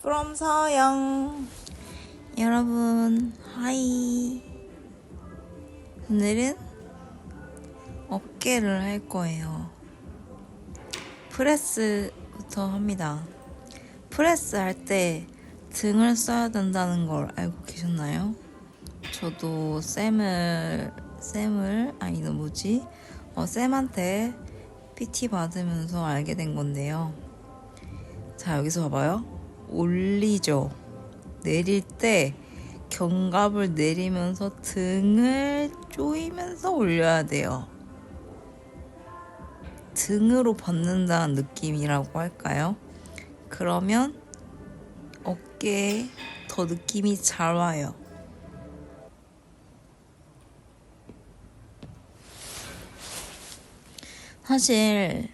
from 서영. 여러분, 하이. 오늘은 어깨를 할 거예요. 프레스부터 합니다. 프레스 할 때 등을 써야 된다는 걸 알고 계셨나요? 저도 쌤한테 PT 받으면서 알게 된 건데요. 자, 여기서 봐봐요. 올리죠. 내릴 때 견갑을 내리면서 등을 조이면서 올려야 돼요. 등으로 받는다는 느낌이라고 할까요? 그러면 어깨에 더 느낌이 잘 와요. 사실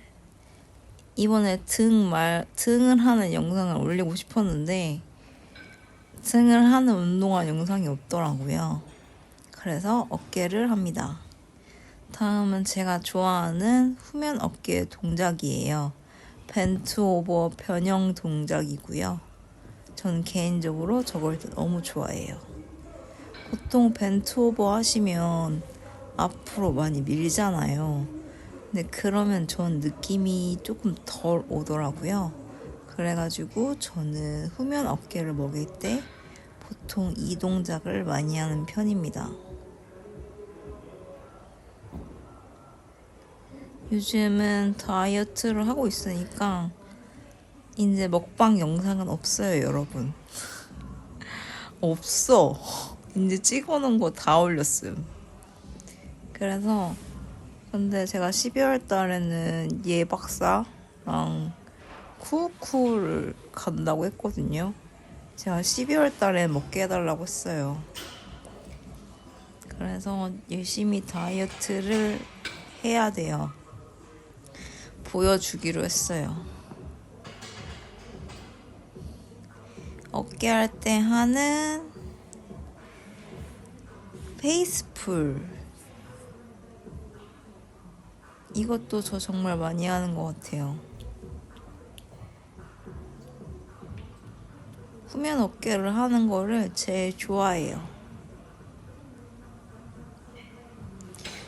이번에 등을 하는 영상을 올리고 싶었는데 등을 하는 운동화 영상이 없더라고요. 그래서 어깨를 합니다. 다음은 제가 좋아하는 후면 어깨 동작이에요. 벤트 오버 변형 동작이고요. 저는 개인적으로 저걸 너무 좋아해요. 보통 벤트 오버 하시면 앞으로 많이 밀잖아요. 근데 그러면 전 느낌이 조금 덜 오더라고요. 그래가지고 저는 후면 어깨를 먹일 때 보통 이 동작을 많이 하는 편입니다. 요즘은 다이어트를 하고 있으니까 이제 먹방 영상은 없어요, 여러분. 없어. 이제 찍어놓은 거 다 올렸음. 그래서 근데 제가 12월 달에는 예 박사랑 쿠쿠를 간다고 했거든요. 제가 12월 달에 먹게 해달라고 했어요. 그래서 열심히 다이어트를 해야 돼요. 보여주기로 했어요. 어깨 할 때 하는 페이스풀. 이것도 저 정말 많이 하는 것 같아요. 후면 어깨를 하는 거를 제일 좋아해요.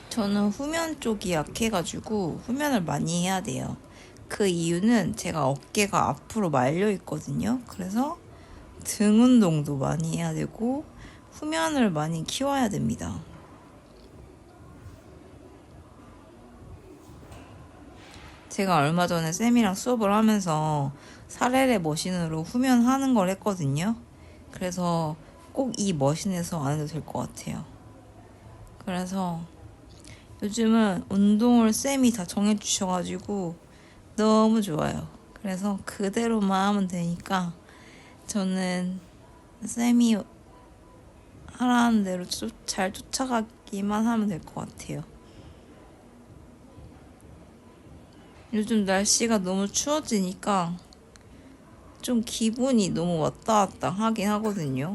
저는 후면 쪽이 약해가지고 후면을 많이 해야 돼요. 그 이유는 제가 어깨가 앞으로 말려 있거든요. 그래서 등 운동도 많이 해야 되고 후면을 많이 키워야 됩니다. 제가 얼마 전에 쌤이랑 수업을 하면서 사레레 머신으로 후면 하는 걸 했거든요. 그래서 꼭 이 머신에서 안 해도 될 것 같아요. 그래서 요즘은 운동을 쌤이 다 정해주셔가지고 너무 좋아요. 그래서 그대로만 하면 되니까 저는 쌤이 하라는 대로 잘 쫓아가기만 하면 될 것 같아요. 요즘 날씨가 너무 추워지니까 좀 기분이 너무 왔다 갔다 하긴 하거든요.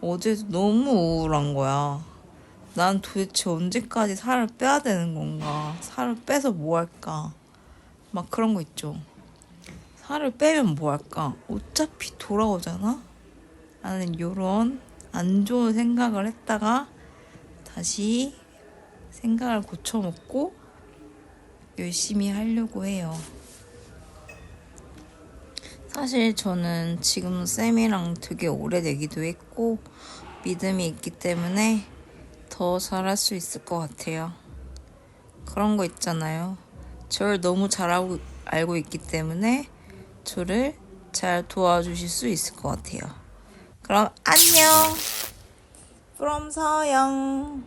어제도 너무 우울한 거야. 난 도대체 언제까지 살을 빼야 되는 건가? 살을 빼서 뭐 할까? 막 그런 거 있죠. 살을 빼면 뭐 할까? 어차피 돌아오잖아? 나는 요런 안 좋은 생각을 했다가 다시 생각을 고쳐먹고 열심히 하려고 해요. 사실 저는 지금 쌤이랑 되게 오래되기도 했고 믿음이 있기 때문에 더 잘할 수 있을 것 같아요. 그런 거 있잖아요. 저를 너무 잘 알고 있기 때문에 저를 잘 도와주실 수 있을 것 같아요. 그럼 안녕. from 서영.